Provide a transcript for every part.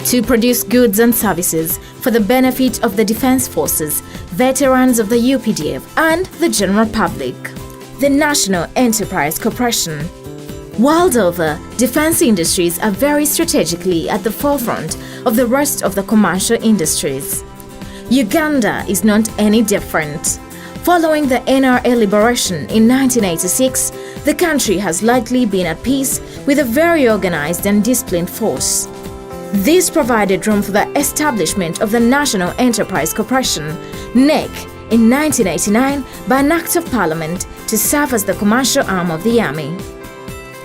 to produce goods and services for the benefit of the defense forces, veterans of the UPDF, and the general public. The National Enterprise Corporation. World over, defense industries are very strategically at the forefront of the rest of the commercial industries. Uganda is not any different. Following the NRA liberation in 1986, the country has largely been at peace with a very organized and disciplined force. This provided room for the establishment of the National Enterprise Corporation, NEC, in 1989 by an Act of Parliament to serve as the commercial arm of the army.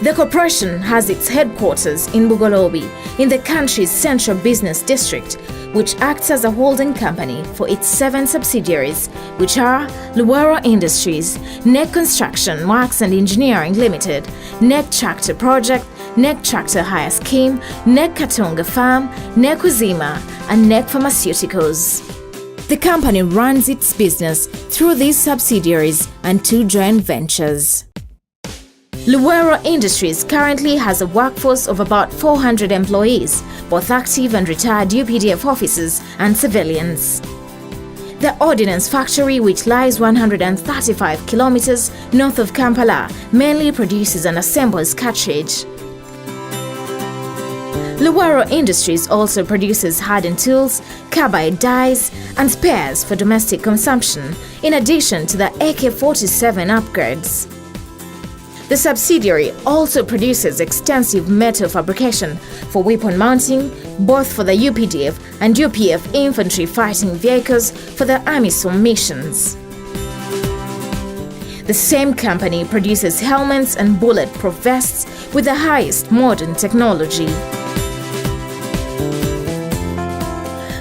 The corporation has its headquarters in Bugolobi, in the country's central business district, which acts as a holding company for its 7 subsidiaries, which are Luwero Industries, NEC Construction Works and Engineering Limited, NEC Tractor Project, NEC Tractor Hire Scheme, NEC Katonga Farm, NEC Uzima, and NEC Pharmaceuticals. The company runs its business through these subsidiaries and 2 joint ventures. Luwero Industries currently has a workforce of about 400 employees, both active and retired UPDF officers and civilians. The ordnance factory, which lies 135 kilometers north of Kampala, mainly produces and assembles cartridge. Luwero Industries also produces hardened tools, carbide dies, and spares for domestic consumption, in addition to the AK-47 upgrades. The subsidiary also produces extensive metal fabrication for weapon mounting, both for the UPDF and UPF infantry fighting vehicles for the AMISOM missions. The same company produces helmets and bulletproof vests with the highest modern technology.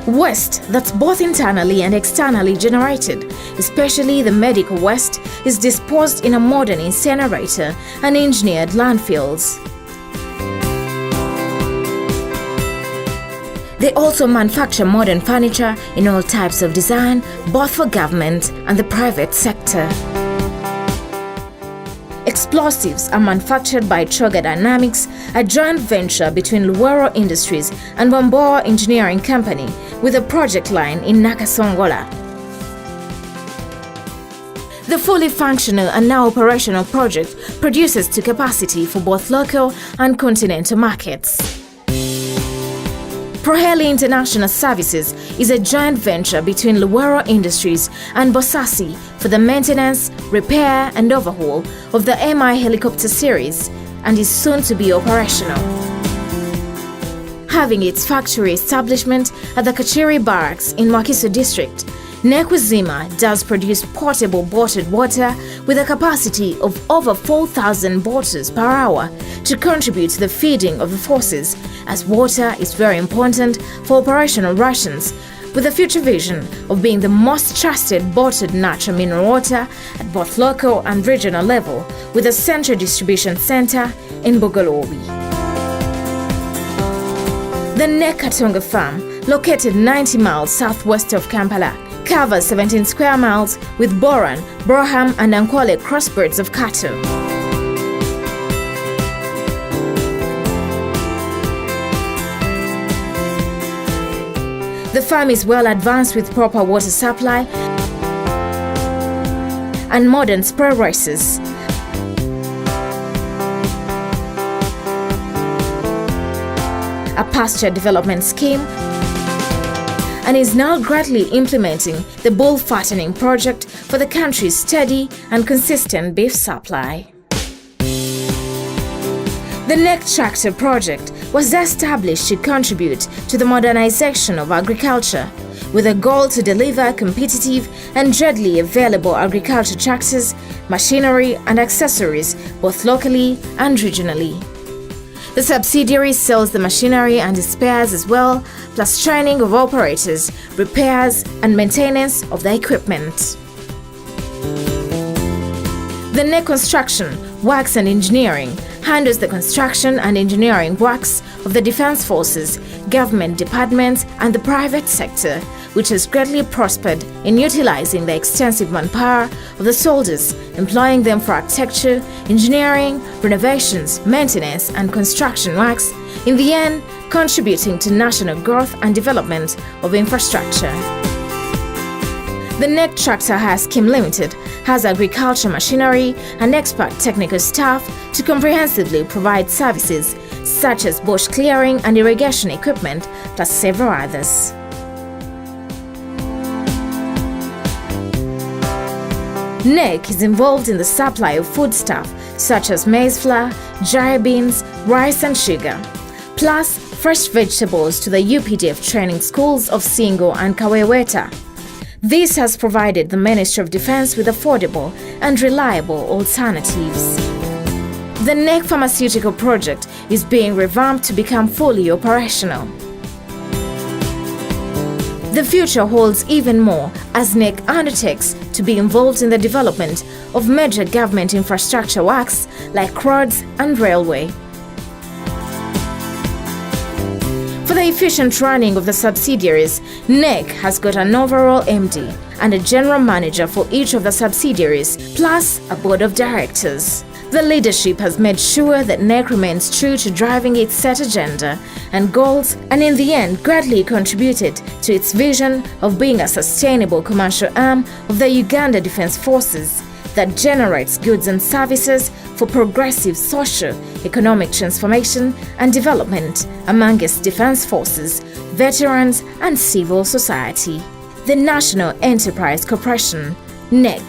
Waste that's both internally and externally generated, especially the medical waste, is disposed in a modern incinerator and engineered landfills. They also manufacture modern furniture in all types of design, both for government and the private sector. Explosives are manufactured by Troga Dynamics, a joint venture between Luwero Industries and Wamboa Engineering Company, with a project line in Nakasongola. The fully functional and now operational project produces to capacity for both local and continental markets. Proheli International Services is a joint venture between Luwero Industries and Bosasi for the maintenance, repair and overhaul of the MI helicopter series and is soon to be operational. Having its factory establishment at the Kachiri Barracks in Wakiso District, NEC Uzima does produce portable bottled water with a capacity of over 4,000 bottles per hour to contribute to the feeding of the forces, as water is very important for operational rations, with a future vision of being the most trusted bottled natural mineral water at both local and regional level, with a central distribution center in Bugolobi. The NEC Katonga Farm, located 90 miles southwest of Kampala, covers 17 square miles with Boran, Broham and Ankwale crossbreeds of cattle. The farm is well advanced with proper water supply and modern spray races. A pasture development scheme, and is now gradually implementing the bull fattening project for the country's steady and consistent beef supply. The NEC Tractor project was established to contribute to the modernization of agriculture, with a goal to deliver competitive and readily available agriculture tractors, machinery and accessories both locally and regionally. The subsidiary sells the machinery and spares as well, plus training of operators, repairs and maintenance of the equipment. The NEC Construction Works and Engineering handles the construction and engineering works of the defense forces, government departments, and the private sector, which has greatly prospered in utilizing the extensive manpower of the soldiers, employing them for architecture, engineering, renovations, maintenance, and construction works, in the end, contributing to national growth and development of infrastructure. The NEC Tractor Hire Scheme Limited has agriculture machinery and expert technical staff to comprehensively provide services such as bush clearing and irrigation equipment, plus several others. NEC is involved in the supply of foodstuff such as maize flour, dry beans, rice and sugar, plus fresh vegetables to the UPDF training schools of Singo and Kaweweta. This has provided the Ministry of Defense with affordable and reliable alternatives. The NEC Pharmaceutical Project is being revamped to become fully operational. The future holds even more as NEC undertakes to be involved in the development of major government infrastructure works like roads and railway. For the efficient running of the subsidiaries, NEC has got an overall MD and a general manager for each of the subsidiaries, plus a board of directors. The leadership has made sure that NEC remains true to driving its set agenda and goals, and in the end greatly contributed to its vision of being a sustainable commercial arm of the Uganda Defence Forces that generates goods and services for progressive social, economic transformation and development among its defense forces, veterans and civil society. The National Enterprise Corporation, NEC.